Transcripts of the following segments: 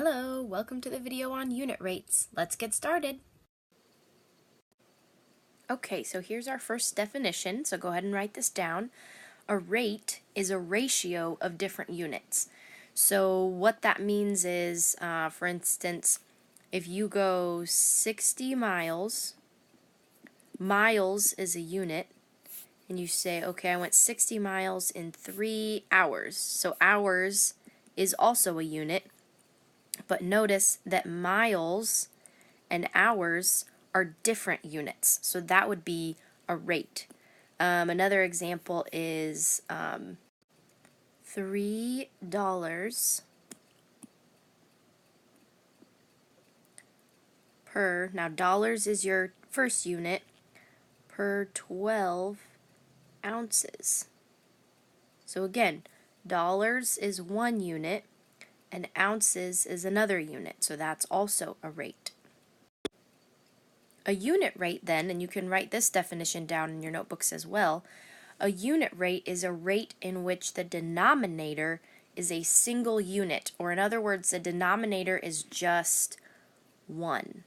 Hello, welcome to the video on unit rates. Let's get started. Okay, so here's our first definition, so go ahead and write this down. A rate is a ratio of different units. So what that means is, for instance, if you go 60 miles, miles is a unit, and you say, okay, I went 60 miles in 3 hours. So hours is also a unit. But notice that miles and hours are different units, so that would be a rate. Another example is $3 per, now dollars is your first unit, per 12 ounces. So again, dollars is one unit, and ounces is another unit, so that's also a rate. A unit rate then, and you can write this definition down in your notebooks as well, a unit rate is a rate in which the denominator is a single unit, or in other words, the denominator is just 1.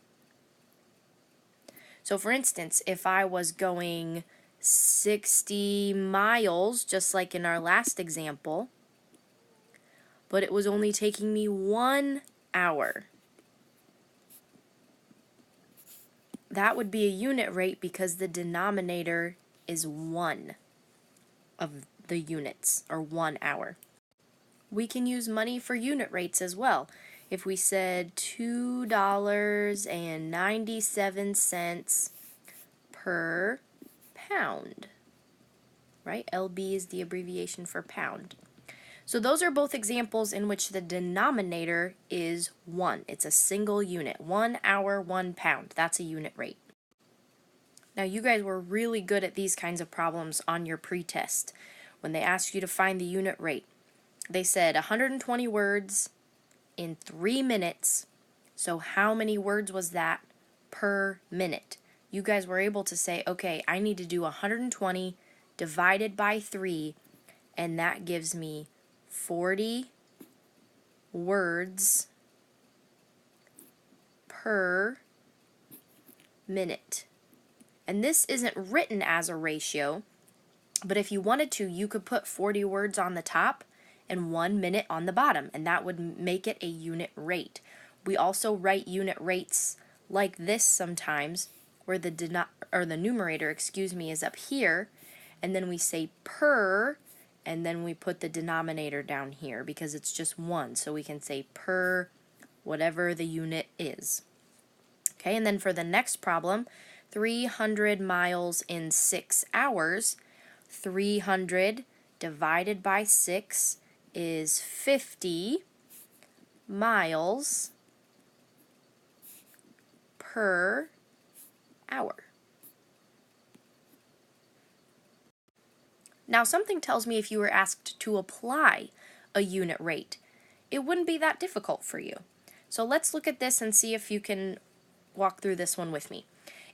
So for instance, if I was going 60 miles, just like in our last example, but it was only taking me 1 hour. That would be a unit rate because the denominator is 1 of the units, or 1 hour. We can use money for unit rates as well. If we said $2.97 per pound, right? LB is the abbreviation for pound. So those are both examples in which the denominator is 1. It's a single unit. 1 hour, 1 pound. That's a unit rate. Now you guys were really good at these kinds of problems on your pre-test. When they asked you to find the unit rate, they said 120 words in 3 minutes. So how many words was that per minute? You guys were able to say, okay, I need to do 120 divided by 3, and that gives me 40 words per minute. And this isn't written as a ratio, but if you wanted to, you could put 40 words on the top and 1 minute on the bottom, and that would make it a unit rate. We also write unit rates like this sometimes, where the numerator, is up here, and then we say per, and then we put the denominator down here because it's just 1, so we can say per whatever the unit is. Okay, and then for the next problem, 300 miles in 6 hours. 300 divided by 6 is 50 miles per hour. Now something tells me if you were asked to apply a unit rate, it wouldn't be that difficult for you. So let's look at this and see if you can walk through this one with me.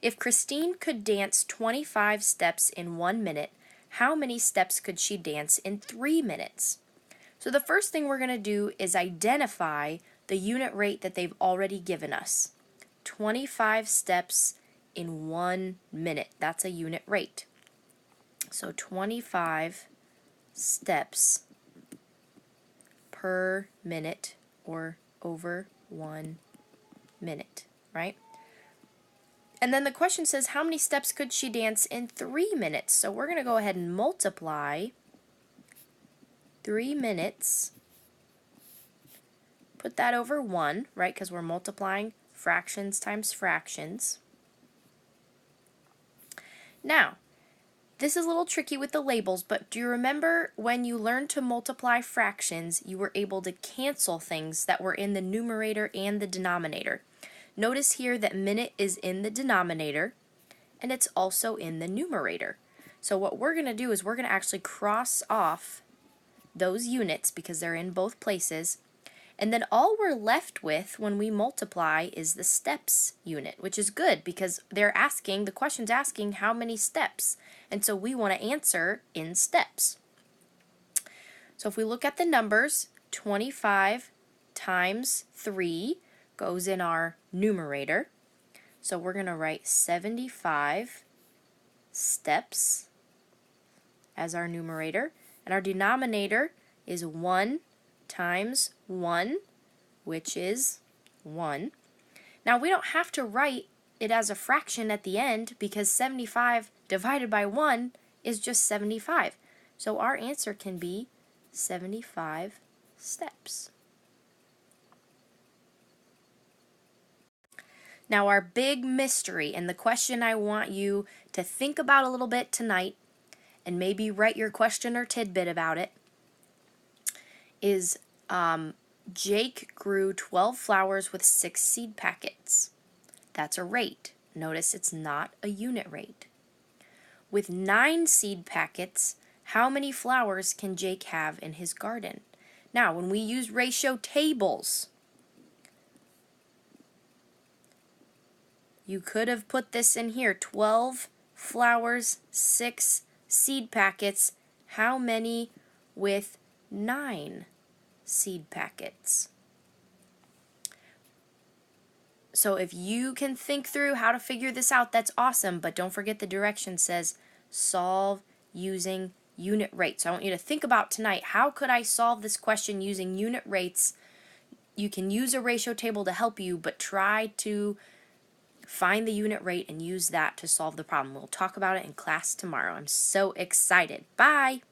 If Christine could dance 25 steps in 1 minute, how many steps could she dance in 3 minutes? So the first thing we're going to do is identify the unit rate that they've already given us. 25 steps in 1 minute. That's a unit rate. So 25 steps per minute, or over 1 minute, right? And then the question says, how many steps could she dance in 3 minutes? So we're going to go ahead and multiply 3 minutes, put that over 1, right, because we're multiplying fractions times fractions. Now, this is a little tricky with the labels, but do you remember when you learned to multiply fractions, you were able to cancel things that were in the numerator and the denominator? Notice here that minute is in the denominator, and it's also in the numerator. So what we're going to do is we're going to actually cross off those units because they're in both places, and then all we're left with when we multiply is the steps unit, which is good because the question's asking how many steps, and so we want to answer in steps. So if we look at the numbers, 25 times 3 goes in our numerator. So we're going to write 75 steps as our numerator. And our denominator is 1 times 1, which is 1. Now we don't have to write it as a fraction at the end because 75 divided by 1 is just 75. So our answer can be 75 steps. Now our big mystery, and the question I want you to think about a little bit tonight and maybe write your question or tidbit about it, is Jake grew 12 flowers with 6 seed packets. That's a rate. Notice it's not a unit rate. With 9 seed packets, how many flowers can Jake have in his garden? Now, when we use ratio tables, you could have put this in here, 12 flowers, 6 seed packets. How many with 9 seed packets? So if you can think through how to figure this out, that's awesome, but don't forget the direction says solve using unit rates. So I want you to think about tonight, how could I solve this question using unit rates? You can use a ratio table to help you, but try to find the unit rate and use that to solve the problem. We'll talk about it in class tomorrow. I'm so excited. Bye!